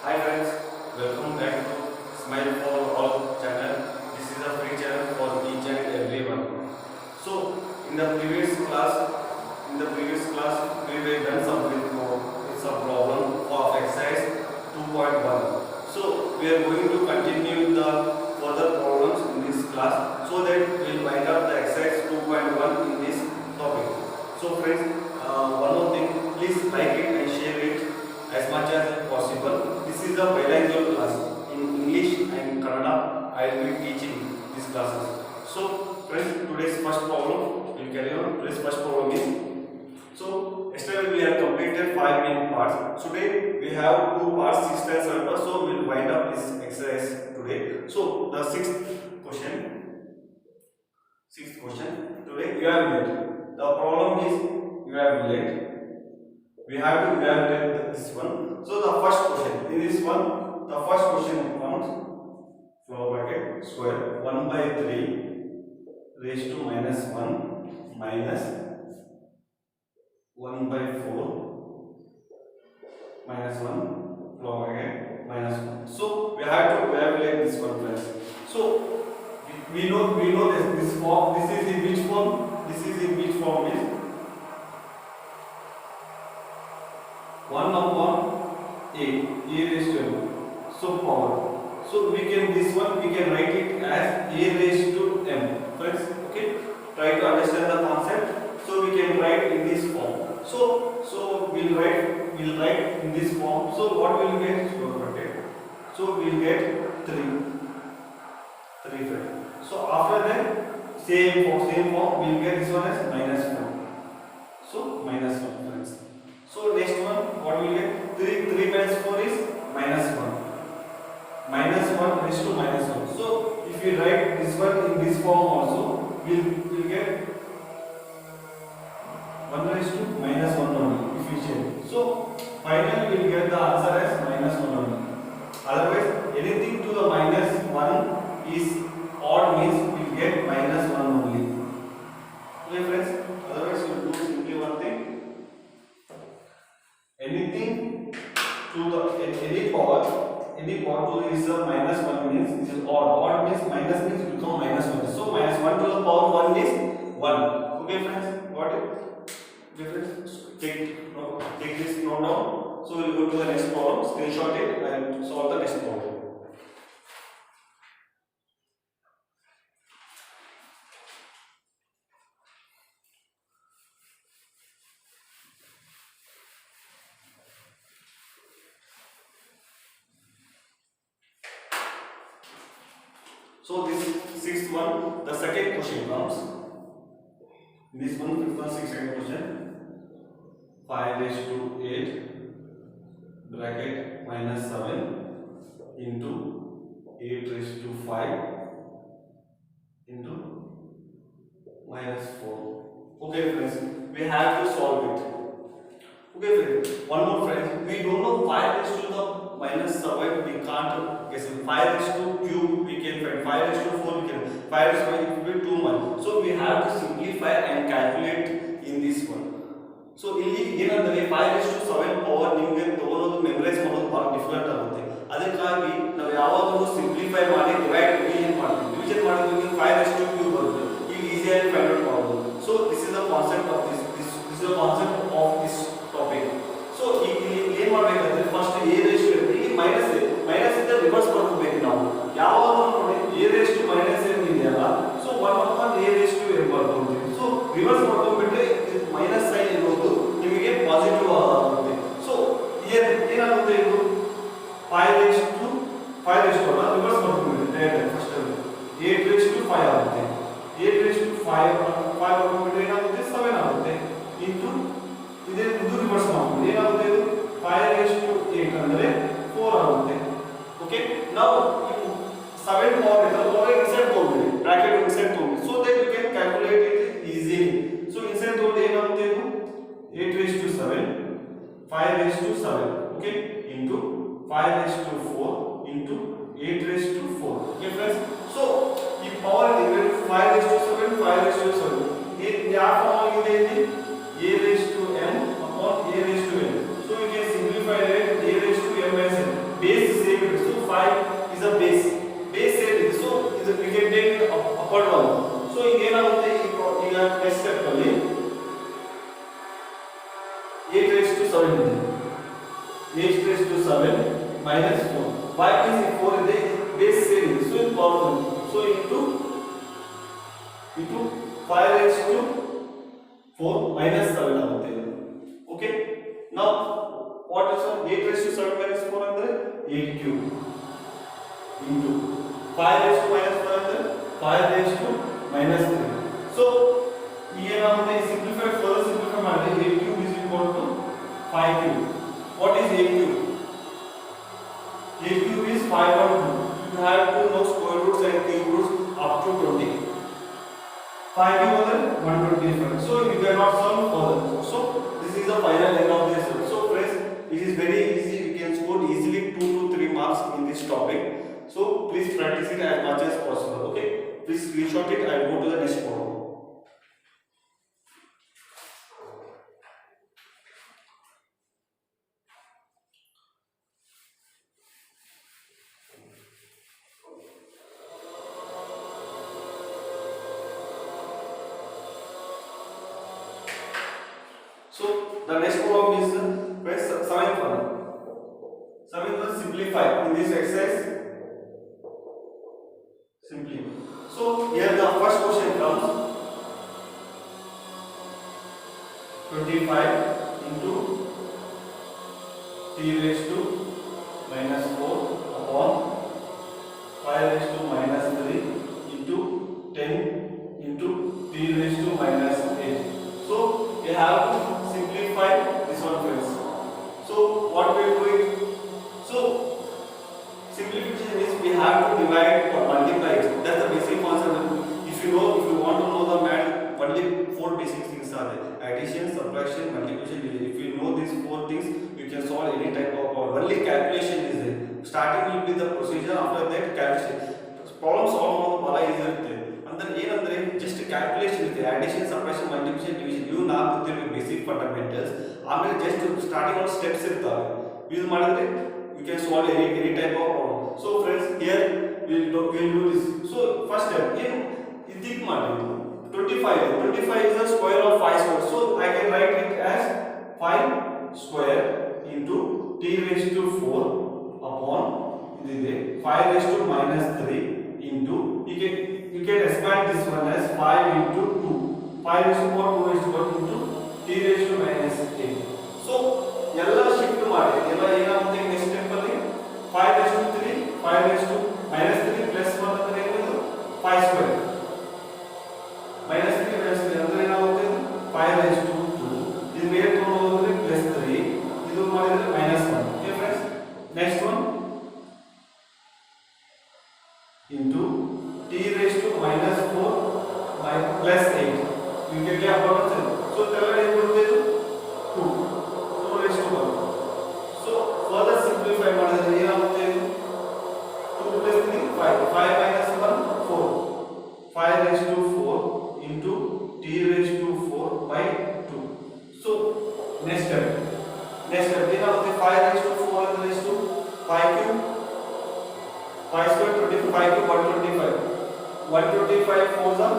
Hi friends, welcome back to Smile for All channel. This is a free channel for each and everyone. So in the previous class, we were done some problem of exercise 2.1. So we are going to continue the further problems in this class so that we will wind up the exercise 2.1 in this topic. So friends, one more thing, please like it and share it as much as possible. This is a bilingual class in English and Kannada. I will be teaching these classes. So friends, today's first problem will carry on. Today's first problem is, so yesterday we have completed 5 main parts. Today we have 2 parts, 6 and 7 parts. So we will wind up this exercise today. So the sixth question today, evaluate. The problem is evaluate. We have to evaluate this one. So the first question in this one, the first question comes floor bracket square 1 by 3 raised to minus 1 minus 1 by 4 minus 1 floor bracket minus 1. So we have to evaluate this one, friends. So we know this form. This is in which form? This is in which form is 1 upon a raised to m. So power. So we can write it as a raised to m. Friends, okay. Try to understand the concept. So we can write in this form. So we'll write in this form. So what will get? So we'll get 3 friends. So after that same form we'll get this one as minus 4. So minus 1, friends. So next one, what we get? 3 minus 4 is minus 1. Minus 1 raised to minus 1. So if we write this one in this form also, we'll get 1 raised to minus 1 only if we change. So finally we'll get the answer as minus 1 only. Otherwise, anything to the minus 1 is odd, means we'll get minus 1 only. Okay friends, otherwise we'll do simply one thing. Anything to the any power to is a minus 1 means it is odd. Odd means minus means it become minus 1. So minus 1 to the power 1 is 1. Okay friends, got it? Okay friends, take this note down. So we'll go to the next problem, screenshot it and solve the next problem. So this sixth one, the second question comes. In this one, fifth one, second question. 5 raised to 8 bracket minus 7 into 8 raised to 5 into minus 4. Okay friends, we have to solve it. Okay friends, one more friends, we don't know 5 raised to the minus 7, we can't guess it. 5 raised to cube we can find, 5 raised to 4 we can, 5 raised to 5 it will be too much. So we have to simplify and calculate in this one. So ಇಲ್ಲಿ ಏನಂದ್ರೆ 5 raised to 7 power ನಿಮಗೆ ತಗೊಳ್ಳೋದು memorise ಮಾಡೋದು ಬಹಳ difficult ಆಗುತ್ತೆ. ಅದಕ್ಕಾಗಿ ನಾವು ಯಾವಾಗಲೂ ಸಿಂಪ್ಲಿಫೈ ಮಾಡಿ ಡಿವಿಷನ್ ಮಾಡಿದ್ರೆ 5 raised to cube ಬರುತ್ತೆ. ಇಲ್ಲಿ ಈಸಿಯಾಗಿ ಫೈಂಡ್ ಔಟ್ ಮಾಡಬಹುದು. So this is the concept of this is the concept of this topic. So ಇಲ್ಲಿ ಏನು ಮಾಡಬೇಕಂದ್ರೆ ಫಸ್ಟ್ a raised to ಇಲ್ಲಿ ಮೈನಸ್ ಇಂದ ರಿವರ್ಸ್ ಮಾಡ್ಕೋಬೇಕು ನಾವು. ಯಾವಾಗಲೂ ನೋಡಿ a raised to minus m ಇದೆಯಲ್ಲ, so 1 upon a raised to m ಬರ್ತೀವಿ. ಸೊ ರಿವರ್ಸ್ ಮಾಡ್ಕೊಂಡ್ಬಿಟ್ರೆ ಮೈನಸ್ ಸೈನ್ ಇರೋದು ನಿಮಗೆ ಪಾಸಿಟಿವ್ ಆಗುತ್ತೆ. ಸೊ ಏನಾಗುತ್ತೆ ಇದು 5 raised to ಅಲ್ಲ, ರಿವರ್ಸ್ ಮಾಡ್ಕೊಂಡ್ಬಿಟ್ರೆ ಫಸ್ಟ್ 8 raised to 5 ಆಗುತ್ತೆ. 8 raised to 5 ಮಾಡ್ಕೊಂಡ್ಬಿಟ್ರೆ ಏನಾಗುತ್ತೆ 7 ಆಗುತ್ತೆ. ಇಂಟು ಇದು ರಿವರ್ಸ್ ಮಾಡ್ಕೊಂಡು ಏನಾಗುತ್ತೆ ಇದು 5 raised to 8 ಅಂದ್ರೆ 4 ಆಗುತ್ತೆ. ಓಕೆ, ನಾವು 7 ಪವರ್ ಇದೆ ಪವರ್ ಇನ್ಸೈಡ್ ತಗೊಂಡ್ಬಿಡಿ, ಬ್ರಾಕೆಟ್ ಇನ್ಸೈಡ್ ತಗೊಂಡ್ಬಿಡಿ, so that you can calculate it easily. So inside ತಗೊಂಡು ಏನಾಗುತ್ತೆ ಇದು 8 raised to 7 5 raised to 7 okay into 5 raised to 4 into 8 raised to 4. Okay friends, so ಈ ಪವರ್ ಇದೆ 5 raised to 7 5 raised to 7 ಯಾವ form ಆಗಿದೆ ಇಲ್ಲಿ a raised to m upon a raised to n. So we can simplify it a raised to m as n. Base 8 raised to 7 is there. 8 raised to 7 minus 4. Why is 4 is the base same? So in power 1. So into 5 raised to 4 minus 7 आते हैं. Okay. Now what is 8 raised to 7 minus 4 अंदर 8 cube into 5 raised to minus 4 अंदर 5 raised to minus 3. So ये ना होते हैं simplify further simplify मारते हैं 8 cube is equal to 5 cube. What is 8 cube? 8 cube is 5 on 2. You have to know square roots and cube roots up to 20. 5 cube over 125. So you cannot solve further. So this is the final end of this. So friends, it is very easy. You can score easily 2 to 3 marks in this topic. So please practice it as much as possible. Okay. Please screenshot it and go to the next problem. So the next problem is seventh one. Seventh one, simplify in this exercise. Simply. So here the first question comes 25 into t raised to minus 4 upon 5 raised to minus 3 into 10 into t raised to minus 8. So we have to simplify this one, friends. So what we are doing? So simplification is we have to divide or multiply it. That's the basic concept. If you want to know the math, only 4 basic things are there: addition, subtraction, multiplication, division. If you know these 4 things, you can solve any type of problem. Only calculation is there. Starting will be the procedure. After that, calculation. Problem solve ಮಾಡೋದು ಬಹಳ easy ಇರುತ್ತೆ. ಅಂದ್ರೆ ಏನಂದ್ರೆ just calculation ಇದೆ, addition, subtraction, multiplication, division ಇವು ನಾಲ್ಕು ಗೊತ್ತಿರಬೇಕು, basic fundamentals. ಆಮೇಲೆ ಜಸ್ಟ್ ಸ್ಟಾರ್ಟಿಂಗ್ ಒಂದು ಸ್ಟೆಪ್ಸ್ ಇರ್ತಾವೆ, ಯೂಸ್ ಮಾಡಿದ್ರೆ you can solve any type of problem. So friends, here we will do this. So first step in think ಮಾಡಿ 25 is the square of 5 square. So I can write it as 5 square into t raised to 4 upon 5 raised to minus 3 into you can expand this one as 5 into 2. 5 raised to 4, 2 raised to 4 into t raised to minus 8. So ಎಲ್ಲ shift ಮಾಡಿ ಎಲ್ಲ ಏನಾಗುತ್ತೆ next step ಅಲ್ಲಿ 5 raised to 3, 5 raised to minus 3 plus 1 ಅಂದ್ರೆ ಏನು 5 square minus 3 plus 3 ಅಂದ್ರೆ ಏನಾಗುತ್ತೆ 5 raised to 2. ಇದು ಮೇಲೆ ತಗೊಂಡು ಹೋದ್ರೆ plus 3, ಇದು ಮಾಡಿದ್ರೆ minus 1. Okay friends, next one into t raised to minus 4 plus 8. You get क्या बರುತ್ತೆ? So ಕೆಳಗಡೆ ಏನು ಬರುತ್ತೆ ಇದು 2 raised to 1. So further simplify ಮಾಡಿದ್ರೆ ಏನಾಗುತ್ತೆ ಇದು 2 plus 3 5 minus 1 4. 5 raised to 4 into t raised to 4 by 2. So next step ಏನಾಗುತ್ತೆ 5 raised to 4 and raised to 5 cube 5 square 25 cube 125 4s are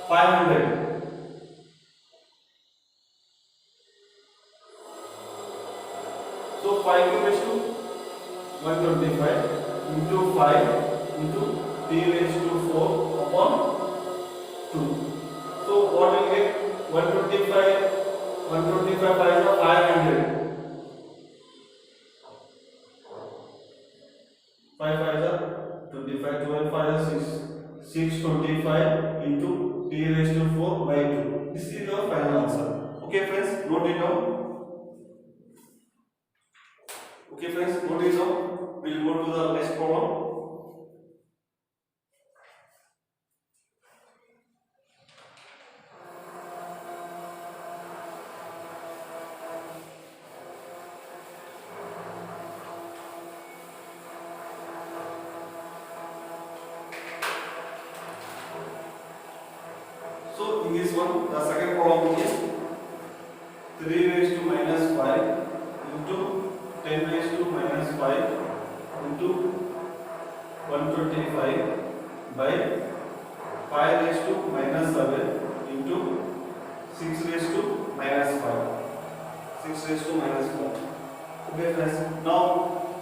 500. So 5 cube raised to 125 into 5 into t raised to 4 upon 2. So what will get 125 5 is 500. 5 5 is 25, 12 5 is 625 into t raised to 4 by 2. This is your final answer. Okay friends, note it down. Okay friends, note it down. We will go to the next problem. So in this one, the second problem is 3 raised to minus 5 into 10 raised to minus 5 into 125 by 5 raised to minus 7 into 6 raised to minus 5. 6 raised to minus 1. Okay friends, now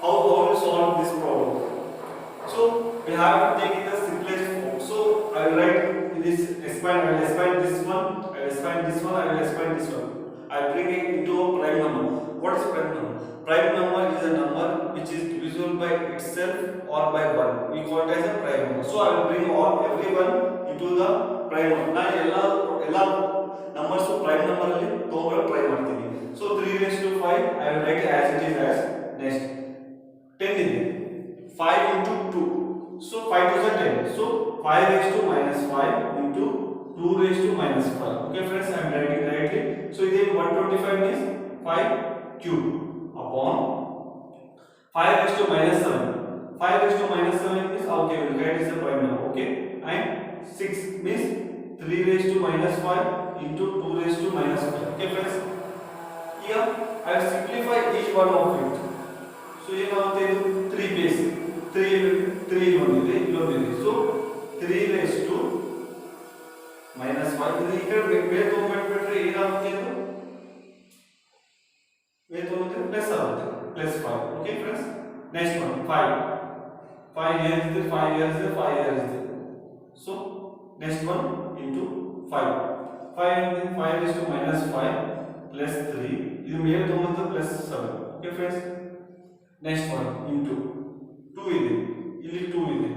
how to solve this problem? So we have to take it the simplest form. So I will write this expand. I will expand this one. I will expand this one. I will expand this one. I bring it into a prime number. What is prime number? Prime number is a number which is divisible by itself or by 1. We call it as a prime number. So I will bring everyone into the prime number. Now ಎಲ್ಲ numbers prime number ಅಲ್ಲಿ ತಗೊಂಡು try ಮಾಡ್ತೀನಿ. So 3 raised to 5 I will write as it is as next 10 ಇದೆ. 5 into 2. So 5 to the 10. So 5 raised to minus 5 into 2 raised to minus 5. Okay friends, I am writing rightly. So it is 125 is 5 cube upon 5 raised to minus 7. 5 raised to minus 7 means okay, we will write is a prime number. Okay, and 6 means 3 raised to minus 5 into 2 raised to minus 5. Okay friends, here I will simplify each one of it. So here now 3 base 3 ಒಂದಿದೆ ಇಲ್ಲೊಂದಿದೆ. So 3 raised to minus 5 ಇದು ಈ ಕಡೆ ಬೇರೆ ತಗೊಂಡ್ಬಿಟ್ರೆ ಏನಾಗುತ್ತೆ, ಇದು ಬೇರೆ ತಗೊಂಡ್ರೆ ಪ್ಲಸ್ ಆಗುತ್ತೆ, plus 5. Okay friends, next one 5 here is there, 5 here is there, 5 here is there. So next one into 5 5 raised to minus 5 plus 3 ಇದು ಮೇಲೆ ತಗೊಂಡ್ರೆ plus 7. Okay friends, next one into 2 ಇದೆ, ಇಲ್ಲಿ 2 ಇದೆ,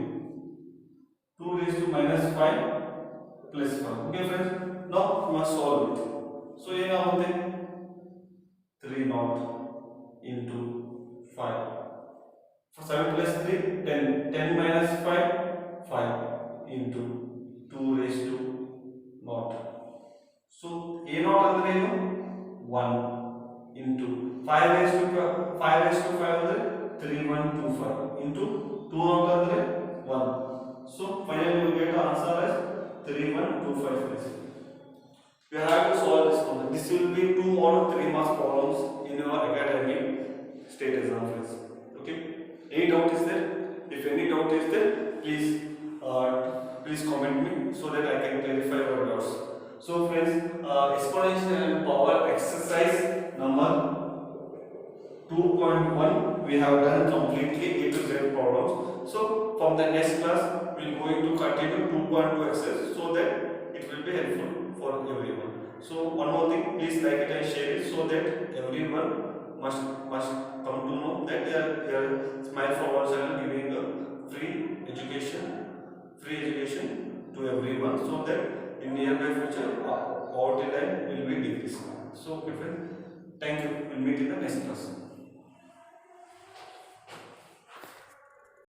2 raised to minus 5 plus 1. Okay friends, now we must solve it. So ಏನಾಗುತ್ತೆ 3 naught into 5. 7 plus 3 10, 10 minus 5 5 into 2 raised to naught. So a naught ಅಂದ್ರೆ ಏನು 1 into 5 raised to 5 ಅಂದ್ರೆ 3125 into 2 naught andre 1. So finally we get the answer as 3125. We have to solve this problem. This will be 2 or 3 marks problems in your academic state exam friends. Okay, any doubt is there? If any doubt is there, please comment me so that I can clarify your doubts. So friends, exponential and power exercise number 2.1 we have done completely A to Z problems. So from the next class we are going to continue 2.2 exercise so that it will be helpful for everyone. So one more thing, please like it and share it so that everyone must come to know that they are Smile Forward channel giving a free education to everyone, so that in nearby future poverty line will be decreasing. So okay friends, thank you. We'll meet in the next class.